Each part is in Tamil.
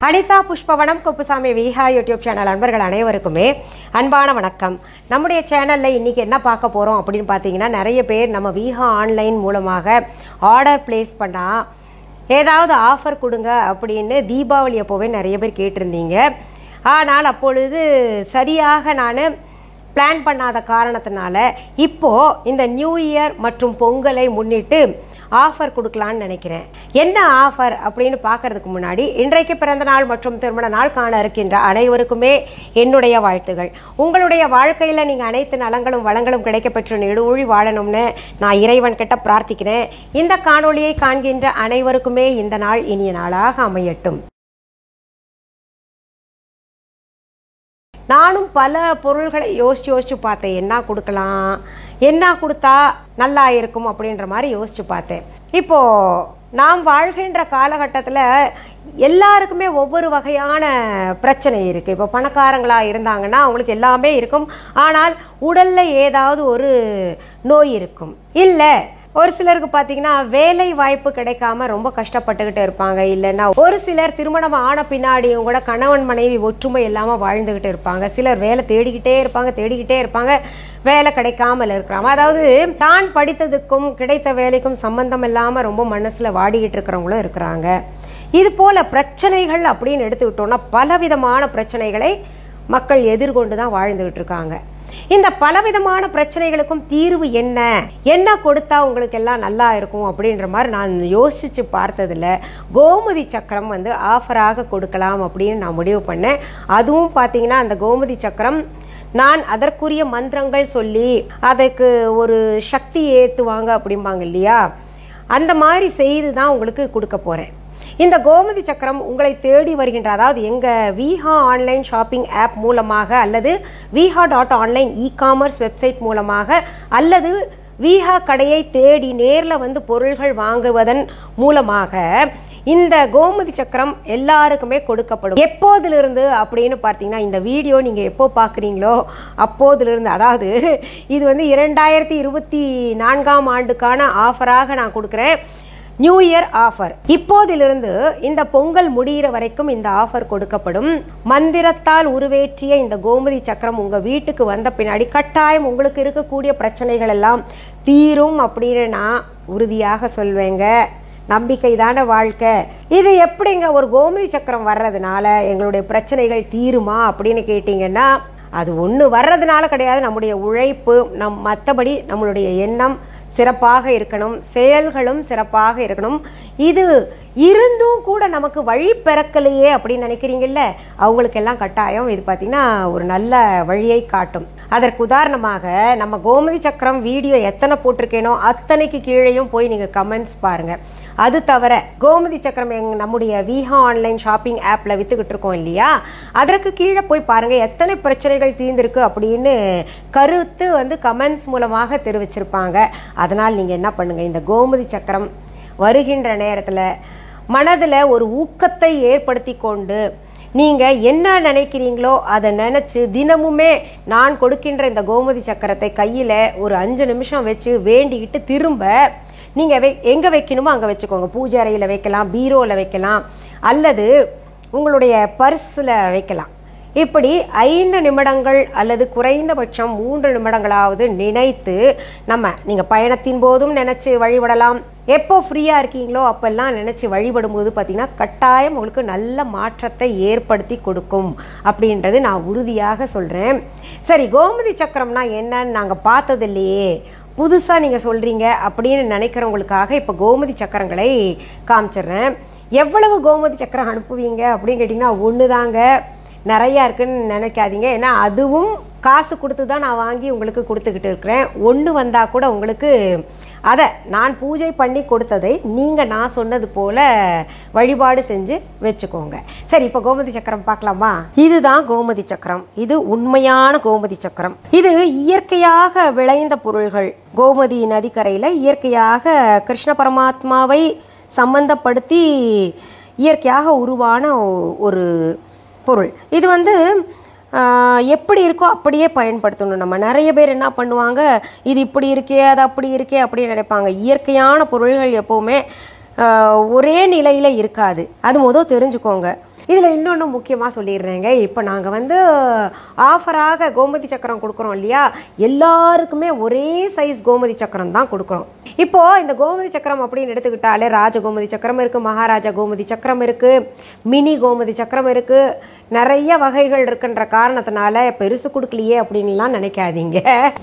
அனிதா புஷ்பவனம் குப்புசாமி விஹா யூடியூப் சேனல் அன்பர்கள் அனைவருக்குமே அன்பான வணக்கம். நம்முடைய சேனலில் இன்றைக்கி என்ன பார்க்க போகிறோம் அப்படின்னு பார்த்தீங்கன்னா, நிறைய பேர் நம்ம விஹா ஆன்லைன் மூலமாக ஆர்டர் பிளேஸ் பண்ணால் ஏதாவது ஆஃபர் கொடுங்க அப்படின்னு தீபாவளி அப்போவே நிறைய பேர் கேட்டிருந்தீங்க. ஆனால் அப்பொழுது சரியாக நான் பிளான் பண்ணாத காரணத்தினால இப்போது இந்த நியூ இயர் மற்றும் பொங்கலை முன்னிட்டு ஆஃபர் கொடுக்கலான்னு நினைக்கிறேன். என்ன ஆஃபர் அப்படின்னு பார்க்கறதுக்கு முன்னாடி, இன்றைக்கு பிறந்த நாள் மற்றும் திருமண நாள் காண இருக்கின்ற அனைவருக்குமே என்னுடைய வாழ்த்துகள். உங்களுடைய வாழ்க்கையில் நீங்கள் அனைத்து நலங்களும் வளங்களும் கிடைக்கப்பெற்று நெடுவழி வாழணும்னு நான் இறைவன் கிட்ட பிரார்த்திக்கிறேன். இந்த காணொளியை காண்கின்ற அனைவருக்குமே இந்த நாள் இனிய நாளாக அமையட்டும். நானும் பல பொருள்களை யோசிச்சு பார்த்தேன். என்ன கொடுக்கலாம், என்ன கொடுத்தா நல்லா இருக்கும் அப்படின்ற மாதிரி யோசிச்சு பார்த்தேன். இப்போது நாம் வாழ்கின்ற காலகட்டத்தில் எல்லாருக்குமே ஒவ்வொரு வகையான பிரச்சனை இருக்குது. இப்போ பணக்காரங்களாக இருந்தாங்கன்னா அவங்களுக்கு எல்லாமே இருக்கும், ஆனால் உடலில் ஏதாவது ஒரு நோய் இருக்கும். இல்லை, ஒரு சிலருக்கு பார்த்தீங்கன்னா வேலை வாய்ப்பு கிடைக்காம ரொம்ப கஷ்டப்பட்டுக்கிட்டு இருப்பாங்க. இல்லைன்னா ஒரு சிலர் திருமணம் ஆன பின்னாடியும் கூட கணவன் மனைவி ஒற்றுமை இல்லாமல் வாழ்ந்துக்கிட்டு இருப்பாங்க. சிலர் வேலை தேடிக்கிட்டே இருப்பாங்க, வேலை கிடைக்காமல் இருக்கிறாங்க. அதாவது தான் படித்ததுக்கும் கிடைத்த வேலைக்கும் சம்பந்தம் இல்லாமல் ரொம்ப மனசில் வாடிக்கிட்டு இருக்கிறவங்களும் இருக்கிறாங்க. இது போல பிரச்சனைகள் அப்படின்னு எடுத்துக்கிட்டோம்னா பலவிதமான பிரச்சனைகளை மக்கள் எதிர்கொண்டு தான் வாழ்ந்துகிட்டு இருக்காங்க. இந்த பலவிதமான பிரச்சனைகளுக்கும் தீர்வு என்ன கொடுத்தா உங்களுக்கு எல்லாம் நல்லா இருக்கும் அப்படின்ற மாதிரி நான் யோசிச்சு பார்த்ததுல கோமதி சக்கரம் ஆஃபராக கொடுக்கலாம் அப்படின்னு நான் முடிவு பண்ணேன். அதுவும் பார்த்தீங்கன்னா அந்த கோமதி சக்கரம் நான் அதற்குரிய மந்திரங்கள் சொல்லி அதுக்கு ஒரு சக்தி ஏற்றுவாங்க அப்படிம்பாங்க இல்லையா, அந்த மாதிரி செய்து தான் உங்களுக்கு கொடுக்க போகிறேன். இந்த கோமதி சக்கரம் உங்களை தேடி வருகின்ற, அதாவது எங்கள் விஹா ஆன்லைன் ஷாப்பிங் ஆப் மூலமாக அல்லது viha.online இ-காமர்ஸ் வெப்சைட் மூலமாக அல்லது விஹா கடையை தேடி நேரில் பொருள்கள் வாங்குவதன் மூலமாக இந்த கோமதி சக்கரம் எல்லாருக்குமே கொடுக்கப்படும். எப்போதிலிருந்து அப்படின்னு பார்த்தீங்கன்னா, இந்த வீடியோ நீங்கள் எப்போ பார்க்குறீங்களோ அப்போதிலிருந்து, அதாவது இது 2024ஆம் ஆண்டுக்கான ஆஃபராக நான் கொடுக்குறேன். New year offer. இப்போதிலிருந்து இந்த பொங்கல் முடிகிற வரைக்கும் இந்த ஆஃபர் கொடுக்கப்படும். மந்திரத்தால் உருவேற்றிய இந்த கோமதி சக்கரம் உங்க வீட்டுக்கு வந்த பின்னாடி கட்டாயம் உங்களுக்கு இருக்கக்கூடிய பிரச்சனைகள் எல்லாம் தீரும் அப்படின்னு நான் உறுதியாக சொல்வேங்க. நம்பிக்கை தான வாழ்க்கை. இது எப்படிங்க ஒரு கோமதி சக்கரம் வர்றதுனால எங்களுடைய பிரச்சனைகள் தீருமா அப்படின்னு கேட்டீங்கன்னா, அது ஒன்று வர்றதுனால கிடையாது. நம்முடைய உழைப்பு, மற்றபடி நம்மளுடைய எண்ணம் சிறப்பாக இருக்கணும், செயல்களும் சிறப்பாக இருக்கணும். இது இருந்தும் கூட நமக்கு வழி பிறக்கலையே அப்படின்னு நினைக்கிறீங்கல்ல, அவங்களுக்கெல்லாம் கட்டாயம் இது பார்த்தீங்கன்னா ஒரு நல்ல வழியை காட்டும். அதற்கு உதாரணமாக நம்ம கோமதி சக்கரம் வீடியோ எத்தனை போட்டிருக்கேனோ அத்தனைக்கு கீழேயும் போய் நீங்கள் கமெண்ட்ஸ் பாருங்கள். அது தவிர கோமதி சக்கரம் நம்முடைய விஹா ஆன்லைன் ஷாப்பிங் ஆப்பில் விற்றுக்கிட்டு இருக்கோம் இல்லையா, அதற்கு கீழே போய் பாருங்கள் எத்தனை பிரச்சனைகள் தீர்ந்திருக்கு அப்படின்னு கருத்து கமெண்ட்ஸ் மூலமாக தெரிவிச்சிருப்பாங்க. அதனால் நீங்கள் என்ன பண்ணுங்கள், இந்த கோமதி சக்கரம் வருகின்ற நேரத்தில் மனதில் ஒரு ஊக்கத்தை ஏற்படுத்தி கொண்டு நீங்கள் என்ன நினைக்கிறீங்களோ அதை நினச்சி தினமுமே நான் கொடுக்கின்ற இந்த கோமதி சக்கரத்தை கையில் ஒரு 5 நிமிஷம் வச்சு வேண்டிக்கிட்டு திரும்ப நீங்கள் எங்கே வைக்கணுமோ அங்கே வச்சுக்கோங்க. பூஜை அறையில் வைக்கலாம், பீரோவில் வைக்கலாம், அல்லது உங்களுடைய பர்ஸில் வைக்கலாம். இப்படி 5 நிமிடங்கள் அல்லது குறைந்தபட்சம் 3 நிமிடங்களாவது நினைத்து நீங்கள் பயணத்தின் போதும் நினச்சி வழிபடலாம். எப்போ ஃப்ரீயாக இருக்கீங்களோ அப்பெல்லாம் நினச்சி வழிபடும்போது பார்த்தீங்கன்னா கட்டாயம் உங்களுக்கு நல்ல மாற்றத்தை ஏற்படுத்தி கொடுக்கும் அப்படின்றது நான் உறுதியாக சொல்கிறேன். சரி, கோமதி சக்கரம்னா என்னன்னு நாங்கள் பார்த்தது இல்லையே, புதுசாக நீங்கள் சொல்கிறீங்க அப்படின்னு நினைக்கிறவங்களுக்காக இப்போ கோமதி சக்கரங்களை காமிச்சிடுறேன். எவ்வளவு கோமதி சக்கரம் அனுப்புவீங்க அப்படின்னு கேட்டிங்கன்னா, ஒன்று தாங்க, நிறையா இருக்குன்னு நினைக்காதீங்க. ஏன்னா அதுவும் காசு கொடுத்து தான் நான் வாங்கி உங்களுக்கு கொடுத்துக்கிட்டு இருக்கிறேன். ஒன்று வந்தால் கூட உங்களுக்கு அதை நான் பூஜை பண்ணி கொடுத்ததை நீங்கள் நான் சொன்னது போல் வழிபாடு செஞ்சு வச்சுக்கோங்க. சரி, இப்போ கோமதி சக்கரம் பார்க்கலாமா? இதுதான் கோமதி சக்கரம். இது உண்மையான கோமதி சக்கரம். இது இயற்கையாக விளைந்த பொருள்கள். கோமதி நதிக்கரையில் இயற்கையாக கிருஷ்ண பரமாத்மாவை சம்பந்தப்படுத்தி இயற்கையாக உருவான ஒரு பொருள். இது எப்படி இருக்கோ அப்படியே பயன்படுத்தணும். நம்ம நிறைய பேர் என்ன பண்ணுவாங்க, இது இப்படி இருக்கே அது அப்படி இருக்கே அப்படின்னு நினைப்பாங்க. இயற்கையான பொருள்கள் எப்போவுமே ஒரே நிலையில் இருக்காது. அது தெரிஞ்சுக்கோங்க. இதுல இன்னொன்னு முக்கியமா சொல்லிடுறேங்க, இப்ப நாங்க வந்து ஆஃபராக கோமதி சக்கரம் கொடுக்குறோம் இல்லையா, எல்லாருக்குமே ஒரே சைஸ் கோமதி சக்கரம் தான் கொடுக்குறோம். இப்போ இந்த கோமதி சக்கரம் அப்படின்னு எடுத்துக்கிட்டாலே ராஜ கோமதி சக்கரம் இருக்கு, மகாராஜா கோமதி சக்கரம் இருக்கு, மினி கோமதி சக்கரம் இருக்கு, நிறைய வகைகள் இருக்குன்ற காரணத்தினால பெருசு கொடுக்கலையே அப்படின்லாம் நினைக்காதீங்க.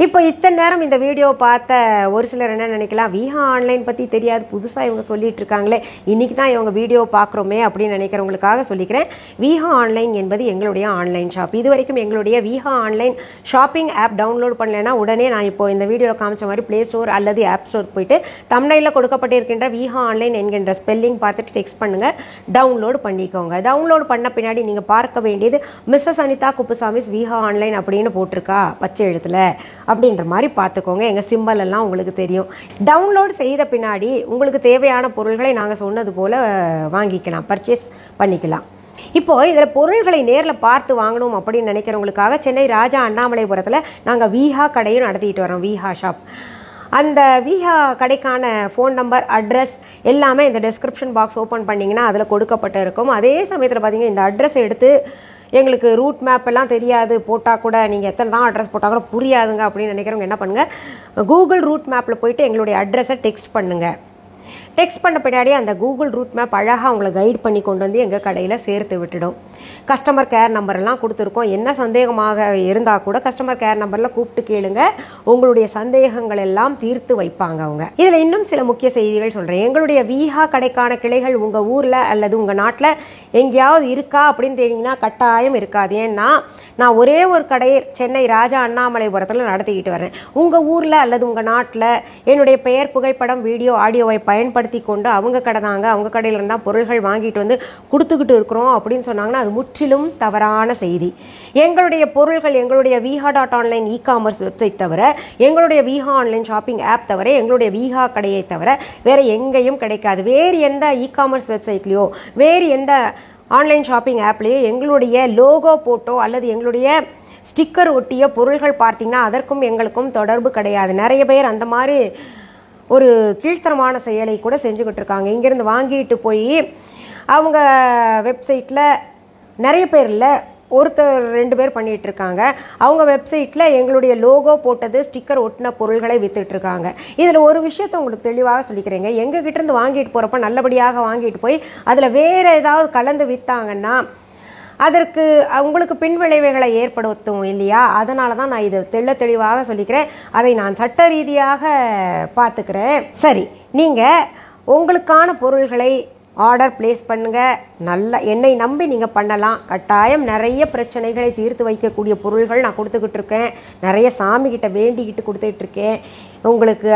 இப்போ இத்தனை நேரம் இந்த வீடியோ பார்த்த ஒரு சிலர் என்ன நினைக்கலாம், விஹா ஆன்லைன் பத்தி தெரியாது, புதுசா இவங்க சொல்லிட்டு இருக்காங்களே, இன்னைக்கு தான் இவங்க வீடியோ பார்க்குறோமே அப்படின்னு நினைக்கிறவங்களுக்காக சொல்லிக்கிறேன். விஹா ஆன்லைன் என்பது எங்களுடைய ஆன்லைன் ஷாப். இது வரைக்கும் எங்களுடைய Viha online shopping app download பண்ணலைன்னா உடனே நான் இப்போ இந்த வீடியோவில் காமிச்ச மாதிரி பிளே ஸ்டோர் அல்லது ஆப் ஸ்டோர் போயிட்டு தம்ப்நெயிலில் கொடுக்கப்பட்டிருக்கின்ற விஹா ஆன்லைன் என்கின்ற ஸ்பெல்லிங் பார்த்துட்டு டெக்ஸ்ட் பண்ணுங்க, டவுன்லோட் பண்ணிக்கோங்க. டவுன்லோட் பண்ண பின்னாடி நீங்க பார்க்க வேண்டியது மிஸ்ஸஸ் அனிதா குப்புசாமிஸ் விஹா ஆன்லைன் அப்படின்னு போட்டிருக்கா பச்சை எழுத்துல அப்படின்ற மாதிரி பார்த்துக்கோங்க. எங்க சிம்பல் எல்லாம் உங்களுக்கு தெரியும். டவுன்லோட் செய்த பின்னாடி உங்களுக்கு தேவையான பொருள்களை நாங்கள் சொன்னது போல வாங்கிக்கலாம், பர்ச்சேஸ் பண்ணிக்கலாம். இப்போ இதில் பொருள்களை நேரில் பார்த்து வாங்கணும் அப்படின்னு நினைக்கிறவங்களுக்காக சென்னை ராஜா அண்ணாமலைபுரத்தில் நாங்கள் விஹா கடையும் நடத்திட்டு வரோம், விஹா ஷாப். அந்த விஹா கடைக்கான ஃபோன் நம்பர், அட்ரஸ் எல்லாமே இந்த டிஸ்கிரிப்ஷன் பாக்ஸ் ஓப்பன் பண்ணிங்கன்னா அதில் கொடுக்கப்பட்டு இருக்கும். அதே சமயத்தில் பார்த்தீங்கன்னா இந்த அட்ரஸ் எடுத்து எங்களுக்கு ரூட் மேப் எல்லாம் தெரியாது போட்டால் கூட, நீங்கள் எத்தனை தான் அட்ரஸ் போட்டால் கூட புரியாதுங்க அப்படின்னு நினைக்கிறவங்க என்ன பண்ணுங்கள், கூகுள் ரூட் மேப்பில் போயிட்டு எங்களுடைய அட்ரஸை டெக்ஸ்ட் பண்ணுங்கள். டெக்ஸ்ட் பண்ண பின்னாடி அந்த கூகுள் ரூட் மேப் அழகாக உங்களை கைட் பண்ணி கொண்டு வந்து எங்கள் கடையில் சேர்த்து விட்டுடும். கஸ்டமர் கேர் நம்பர்லாம் கொடுத்துருக்கோம். என்ன சந்தேகமாக இருந்தால் கூட கஸ்டமர் கேர் நம்பரில் கூப்பிட்டு கேளுங்க, உங்களுடைய சந்தேகங்கள் எல்லாம் தீர்த்து வைப்பாங்க அவங்க. இதில் இன்னும் சில முக்கிய செய்திகள் சொல்கிறேன். எங்களுடைய விஹா கடைக்கான கிளைகள் உங்கள் ஊரில் அல்லது உங்கள் நாட்டில் எங்கேயாவது இருக்கா அப்படின்னு தெரிஞ்சிங்கன்னா கட்டாயம் இருக்காது. ஏன்னா நான் ஒரே ஒரு கடையை சென்னை ராஜா அண்ணாமலைபுரத்தில் நடத்திக்கிட்டு வரேன். உங்கள் ஊரில் அல்லது உங்கள் நாட்டில் என்னுடைய பெயர், புகைப்படம், வீடியோ, ஆடியோவை பயன்படுத்தி கொண்டு அவங்க கடை தாங்க, அவங்க கடையில் இருந்தால் பொருள்கள் வாங்கிட்டு வந்து கொடுத்துக்கிட்டு இருக்கிறோம் அப்படின்னு சொன்னாங்கன்னா அது முற்றிலும் தவறான செய்தி. எங்களுடைய பொருள்கள் எங்களுடைய viha.online இ-காமர்ஸ் வெப்சைட் தவிர, எங்களுடைய விஹா ஆன்லைன் ஷாப்பிங் ஆப் தவிர, எங்களுடைய விஹா கடையை தவிர வேற எங்கேயும் கிடைக்காது. வேறு எந்த இ-காமர்ஸ் வெப்சைட்லையோ வேறு எந்த ஆன்லைன் ஷாப்பிங் ஆப்லேயோ எங்களுடைய லோகோ போட்டோ அல்லது எங்களுடைய ஸ்டிக்கர் ஒட்டிய பொருள்கள் பார்த்தீங்கன்னா அதற்கும் எங்களுக்கும் தொடர்பு கிடையாது. நிறைய பேர் அந்த மாதிரி ஒரு கீழ்த்தரமான செயலை கூட செஞ்சுக்கிட்டு இருக்காங்க. இங்கேருந்து வாங்கிட்டு போய் அவங்க வெப்சைட்டில் நிறைய பேர் இல்லை, ஒருத்தர் 2 பேர் பண்ணிகிட்டு இருக்காங்க. அவங்க வெப்சைட்டில் எங்களுடைய லோகோ போட்டது, ஸ்டிக்கர் ஒட்டின பொருள்களை வித்துட்டு இருக்காங்க. இதில் ஒரு விஷயத்தை உங்களுக்கு தெளிவாக சொல்லிக்கிறேங்க, எங்ககிட்ட இருந்து வாங்கிட்டு போகிறப்ப நல்லபடியாக வாங்கிட்டு போய் அதில் வேறு ஏதாவது கலந்து விற்றாங்கன்னா அதற்கு உங்களுக்கு பின்விளைவுகளை ஏற்படுத்தும் இல்லையா? அதனால தான் நான் இதை தெளிவாக சொல்லிக்கிறேன். அதை நான் சட்ட ரீதியாக பார்த்துக்கிறேன். சரி, நீங்கள் உங்களுக்கான பொருள்களை ஆர்டர் பிளேஸ் பண்ணுங்க. நல்ல என்னை நம்பி நீங்கள் பண்ணலாம். கட்டாயம் நிறைய பிரச்சனைகளை தீர்த்து வைக்கக்கூடிய பொருள்கள் நான் கொடுத்துக்கிட்டு இருக்கேன். நிறைய சாமிகிட்ட வேண்டிக்கிட்டு கொடுத்துட்டு இருக்கேன். உங்களுக்கு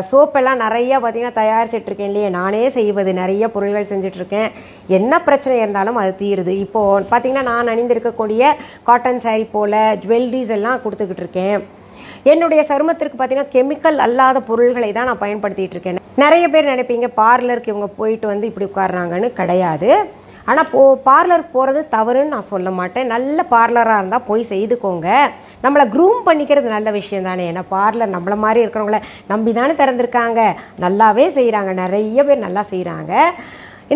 சோப்பெல்லாம் நிறைய பார்த்தீங்கன்னா தயாரிச்சிட்ருக்கேன் இல்லையே, நானே செய்வது நிறைய பொருள்கள் செஞ்சிட்ருக்கேன். என்ன பிரச்சனை இருந்தாலும் அது தீருது. இப்போது பார்த்தீங்கன்னா நான் அணிந்திருக்கக்கூடிய காட்டன் சாரீ போல் ஜுவல்லரிஸ் எல்லாம் கொடுத்துக்கிட்டு இருக்கேன். என்னுடைய சருமத்திற்கு பார்த்தீங்கன்னா கெமிக்கல் அல்லாத பொருள்களை தான் நான் பயன்படுத்திகிட்டு இருக்கேன். நிறைய பேர் நினைப்பீங்க பார்லருக்கு இவங்க போயிட்டு வந்து இப்படி உட்காடுறாங்கன்னு. கிடையாது. ஆனால் பார்லருக்கு போகிறது தவறுன்னு நான் சொல்ல மாட்டேன். நல்ல பார்லராக இருந்தால் போய் செய்துக்கோங்க. நம்மளை க்ரூம் பண்ணிக்கிறது நல்ல விஷயம் தானே. ஏன்னா பார்லர் நம்மளை மாதிரி இருக்கிறவங்கள நம்பி தானே திறந்துருக்காங்க. நல்லாவே செய்கிறாங்க, நிறைய பேர் நல்லா செய்கிறாங்க.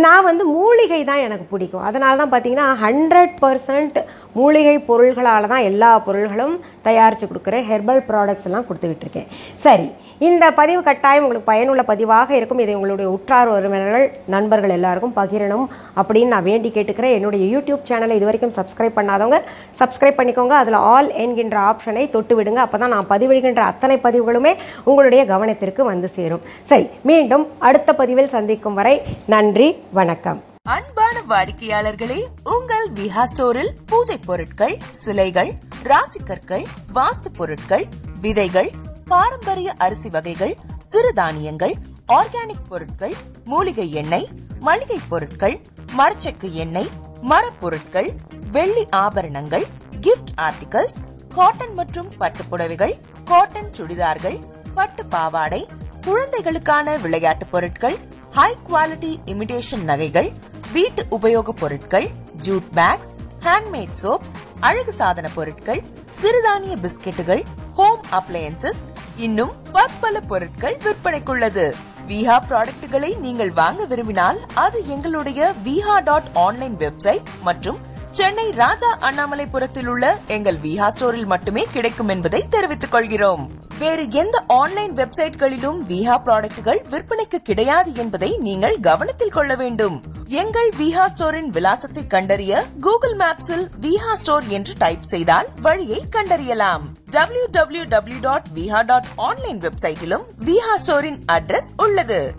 நான் வந்து மூலிகை தான் எனக்கு பிடிக்கும். அதனால தான் பார்த்தீங்கன்னா 100% மூலிகை பொருள்களால் தான் எல்லா பொருள்களும் தயாரித்து கொடுக்குறேன். ஹெர்பல் ப்ராடக்ட்ஸ் எல்லாம் கொடுத்துக்கிட்டு இருக்கேன். சரி, இந்த பதிவு கட்டாயம் உங்களுக்கு பயனுள்ள பதிவாக இருக்கும். இதை உங்களுடைய உற்றார் உறவினர்கள், நண்பர்கள் எல்லாருக்கும் பகிரணும் அப்படின்னு நான் வேண்டி கேட்டுக்கிறேன். என்னுடைய யூடியூப் சேனலை இது வரைக்கும் சப்ஸ்கிரைப் பண்ணாதவங்க சப்ஸ்கிரைப் பண்ணிக்கோங்க. அதில் ஆல் என்கின்ற ஆப்ஷனை தொட்டு விடுங்க. அப்போ தான் நான் பதிவிடுகின்ற அத்தனை பதிவுகளுமே உங்களுடைய கவனத்திற்கு வந்து சேரும். சரி, மீண்டும் அடுத்த பதிவில் சந்திக்கும் வரை நன்றி, வணக்கம். அன்பான வாடிக்கையாளர்களே, உங்கள் விஹா ஸ்டோரில் பூஜை பொருட்கள், சிலைகள், ராசிக்கற்கள், வாஸ்து பொருட்கள், விதைகள், பாரம்பரிய அரிசி வகைகள், சிறுதானியங்கள், ஆர்கானிக் பொருட்கள், மூலிகை எண்ணெய், மளிகை பொருட்கள், மரச்செக்கு எண்ணெய், மரப்பொருட்கள், வெள்ளி ஆபரணங்கள், கிஃப்ட் ஆர்டிகல்ஸ், காட்டன் மற்றும் பட்டு புடவைகள், காட்டன் சுடிதார்கள், பட்டு பாவாடை, குழந்தைகளுக்கான விளையாட்டு பொருட்கள், ஹை குவாலிட்டி இமிடேஷன் நகைகள், வீட்டு உபயோக பொருட்கள், ஜூட் பேக்ஸ், ஹேண்ட்மேட் சோப்ஸ், அழகு சாதன பொருட்கள், சிறுதானிய பிஸ்கெட்டுகள், ஹோம் அப்ளையன்சஸ், இன்னும் பற்பல பொருட்கள் விற்பனைக்குள்ளது. விஹா ப்ராடக்ட்களை நீங்கள் வாங்க விரும்பினால் அது எங்களுடைய viha.online வெப்சைட் மற்றும் சென்னை ராஜா அண்ணாமலைபுரத்தில் உள்ள எங்கள் விஹா ஸ்டோரில் மட்டுமே கிடைக்கும் என்பதை தெரிவித்துக் கொள்கிறோம். வேறு எந்த ஆன்லைன் வெப்சைட்களிலும் விஹா ப்ராடக்ட்கள் விற்பனைக்கு கிடையாது என்பதை நீங்கள் கவனத்தில் கொள்ள வேண்டும். எங்கள் விஹா ஸ்டோரின் விலாசத்தை கண்டறிய கூகுள் மேப்ஸில் விஹா ஸ்டோர் என்று டைப் செய்தால் வழியை கண்டறியலாம். www.viha.online வெப்சைட்டிலும் விஹா ஸ்டோரின் அட்ரஸ் உள்ளது.